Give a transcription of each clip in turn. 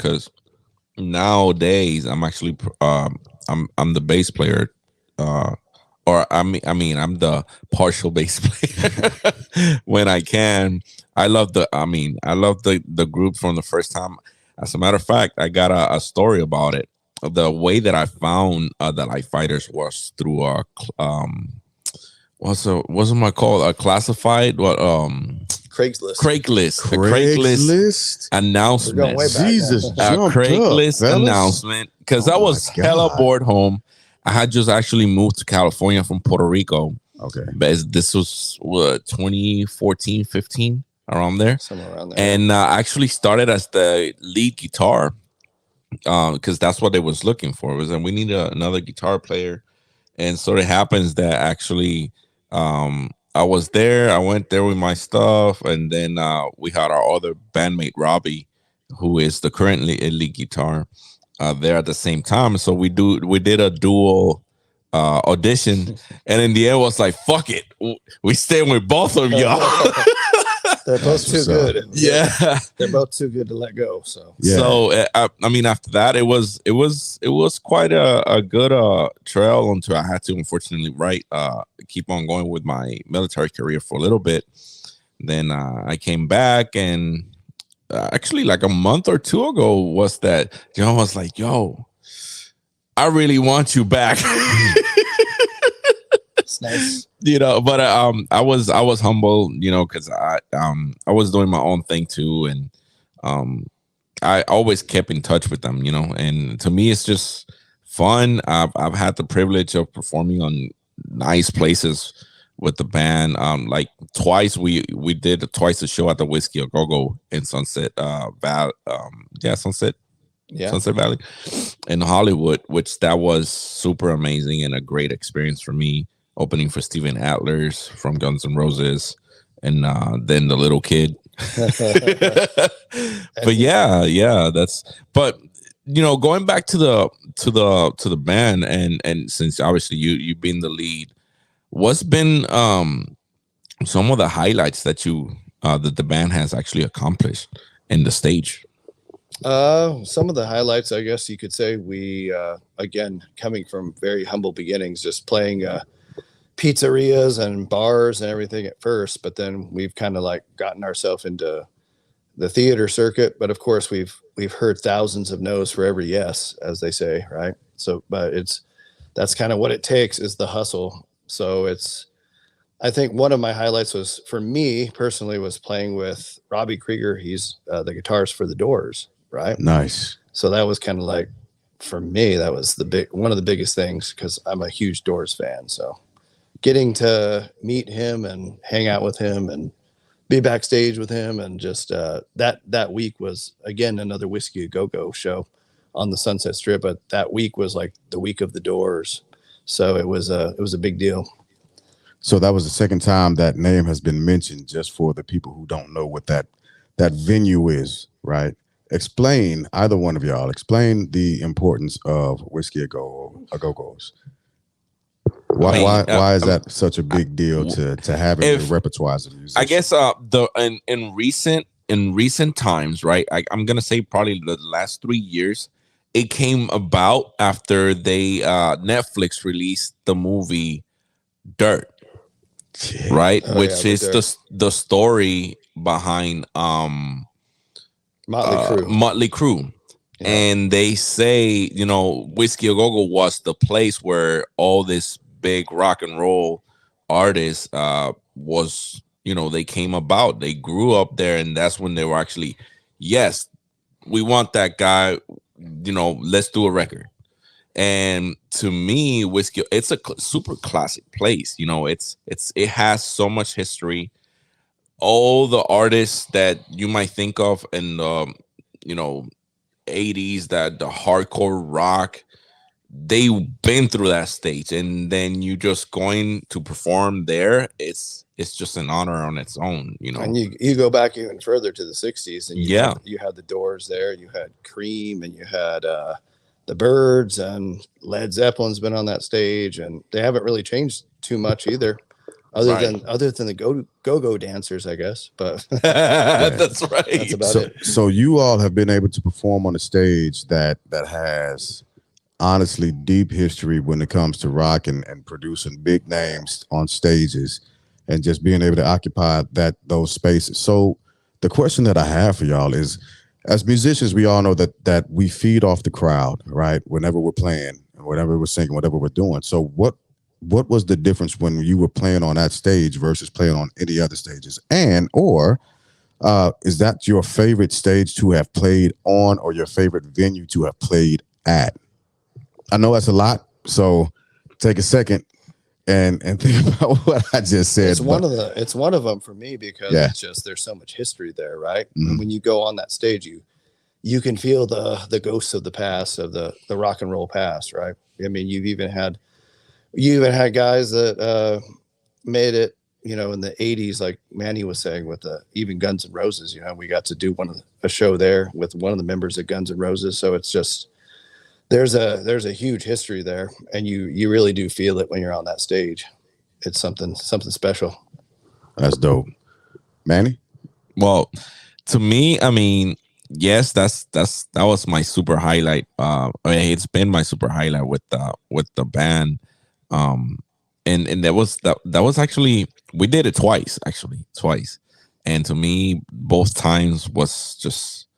because nowadays I'm actually I'm the bass player, or I'm the partial bass player when I can. I love the group from the first time. As a matter of fact, I got a story about it. The way that I found the Light Fighters was through wasn't my called a classified Craigslist. A Craigslist announcement. We're going way back Jesus, A Craigslist up, announcement, because I was hella bored home. I had just actually moved to California from Puerto Rico. Okay, but this was 2014, 15, around there, somewhere around there. And actually started as the lead guitar, because that's what they was looking for. Was that we need another guitar player, and so it happens that actually. I was there. I went there with my stuff, and then we had our other bandmate Robbie, who is the currently lead guitar, there at the same time. So we did a dual audition, and in the end was like, "Fuck it, we staying with both of y'all." They're both too good. Yeah, they're both too good to let go. So, I mean, after that, it was quite a good trail until I had to, unfortunately, keep on going with my military career for a little bit. Then I came back, and actually, like a month or two ago, was that Jon was like, "Yo, I really want you back." It's nice. But I was humble, because I was doing my own thing too, and I always kept in touch with them, and to me it's just fun. I've had the privilege of performing on nice places with the band. Like twice we did twice a show at the Whiskey a Go-Go in Sunset Sunset Valley in Hollywood, which that was super amazing and a great experience for me. Opening for Steven Adler's from Guns N' Roses, and then the little kid. But yeah, that's. But going back to the band, and since obviously you've been the lead, what's been some of the highlights that that the band has actually accomplished in the stage? Some of the highlights, I guess you could say, we again, coming from very humble beginnings, just playing pizzerias and bars and everything at first, but then we've kind of like gotten ourselves into the theater circuit. But of course we've heard thousands of no's for every yes, as they say, right? So, but that's kind of what it takes, is the hustle. So I think one of my highlights was, for me personally, was playing with Robbie Krieger. He's the guitarist for the Doors, right? Nice. So that was kind of like, for me, that was one of the biggest things, because I'm a huge Doors fan. So getting to meet him and hang out with him and be backstage with him, and just that week was, again, another Whiskey a Go-Go show on the Sunset Strip, but that week was like the week of the Doors, so it was a big deal. So that was the second time that name has been mentioned. Just for the people who don't know what that venue is, right? Explain, either one of y'all, explain the importance of Whiskey a Go-Go's. Why is that such a big deal to have in your repertoire as a musician? I guess in recent times, right? I'm gonna say probably the last 3 years, it came about after they Netflix released the movie Dirt, right? Which is the story behind Motley Crue. Yeah. And they say, Whiskey a Go-Go was the place where all this big rock and roll artists was, they came about. They grew up there, and that's when they were actually, yes, we want that guy, let's do a record. And to me, Whiskey, it's a super classic place. It has so much history. All the artists that you might think of in the 80s, that the hardcore rock, they've been through that stage, and then you just going to perform there, it's just an honor on its own, And you go back even further to the 60s, and you had the Doors there, you had Cream, and you had the Byrds, and Led Zeppelin's been on that stage, and they haven't really changed too much either. other than the go dancers, I guess. But that's right. That's about it. So you all have been able to perform on a stage that has honestly deep history when it comes to rock and producing big names on stages and just being able to occupy those spaces. So the question that I have for y'all is, as musicians, we all know that we feed off the crowd, right? Whenever we're playing, whenever we're singing, whatever we're doing. So what was the difference when you were playing on that stage versus playing on any other stages? Or is that your favorite stage to have played on, or your favorite venue to have played at? I know that's a lot, so take a second and think about what I just said. It's one of them for me, because it's just, there's so much history there, right? And when you go on that stage, you can feel the ghosts of the past, of the rock and roll past, right? I mean, you even had guys that made it, in the 80s, like Manny was saying, with even Guns N' Roses. We got to do a show there with one of the members of Guns N' Roses. So it's just, there's a huge history there, and you really do feel it when you're on that stage. It's something special. That's dope. Manny? Well, to me, I mean, yes, that was my super highlight. It's been my super highlight with the band. And that was actually, we did it twice. And to me, both times was just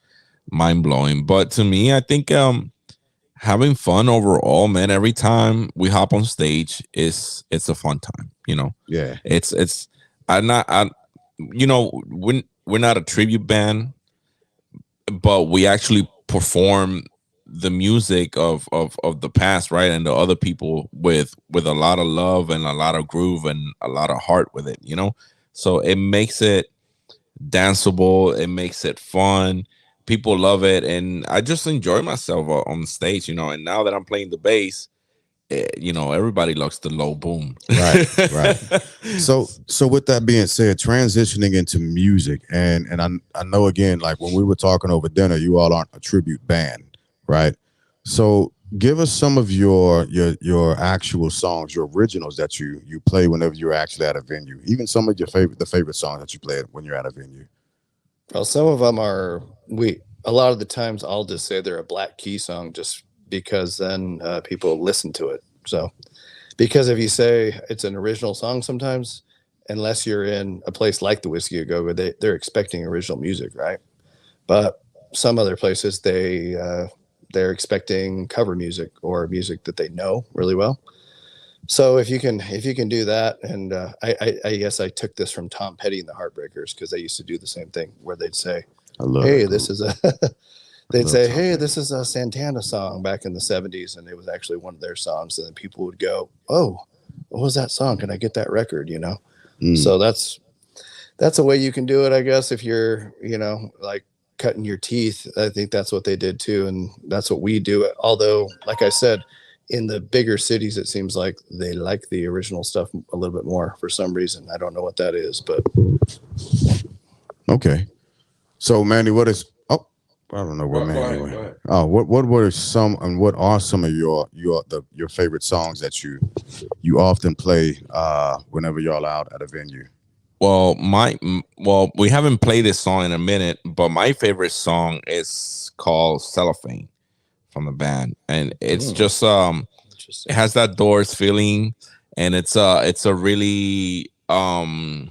mind blowing. But to me, I think having fun overall, man. Every time we hop on stage, it's a fun time. Yeah. We're not a tribute band, but we actually perform the music of the past, right? And the other people with a lot of love and a lot of groove and a lot of heart with it, so it makes it danceable, it makes it fun, people love it, and I just enjoy myself on stage, and now that I'm playing the bass, everybody loves the low boom. Right. So with that being said, transitioning into music, and I know, again, like when we were talking over dinner, you all aren't a tribute band, right? So give us some of your actual songs, your originals that you play whenever you're actually at a venue. Even some of your favorite songs that you play when you're at a venue. Well, some of them are, a lot of the times I'll just say they're a Black Key song, just because then people listen to it. So, because if you say it's an original song, sometimes, unless you're in a place like the Whiskey A Go-Go, they're expecting original music, right? But some other places, they're expecting cover music, or music that they know really well. So if you can do that, and I guess I took this from Tom Petty and the Heartbreakers, because they used to do the same thing, where they'd say, "Hey, this is a," they'd say, "Hey, this is a Santana song," back in the 70s, and it was actually one of their songs. And then people would go, "Oh, what was that song? Can I get that record?" So that's a way you can do it, I guess, if you're, like cutting your teeth. I think that's what they did too, and that's what we do. Although, like I said, in the bigger cities, it seems like they like the original stuff a little bit more for some reason. I don't know what that is, but okay. So, Manny, what is? Oh, I don't know what Manny. Go ahead. Oh, what are some of your favorite songs that you often play whenever y'all out at a venue? Well, we haven't played this song in a minute, but my favorite song is called Cellophane from the band, and it's just it has that Doors feeling, and it's a really kind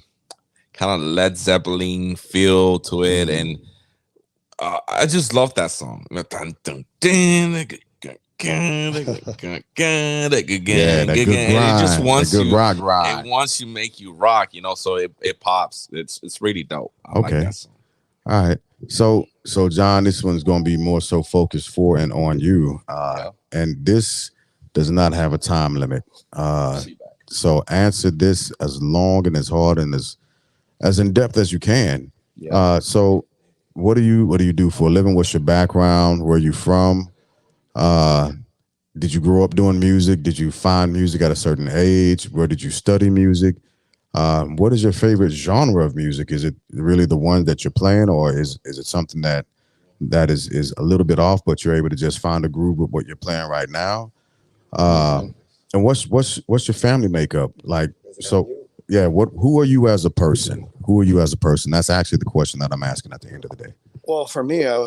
of Led Zeppelin feel to it, and I just love that song. Yeah, that good It just wants good you, rock ride. it wants to make you rock, so it pops. It's really dope. I like that song. All right. So John, this one's going to be more so focused for and on you. And this does not have a time limit. So answer this as long and as hard and as in depth as you can. So what do you do for a living? What's your background? Where are you from? Did you grow up doing music? Did you find music at a certain age? Where did you study music? What is your favorite genre of music? Is it really the one that you're playing, or is it something that is a little bit off, but you're able to just find a groove with what you're playing right now? And what's your family makeup like? So yeah, who are you as a person? Who are you as a person? That's actually the question that I'm asking at the end of the day. Well, for me, I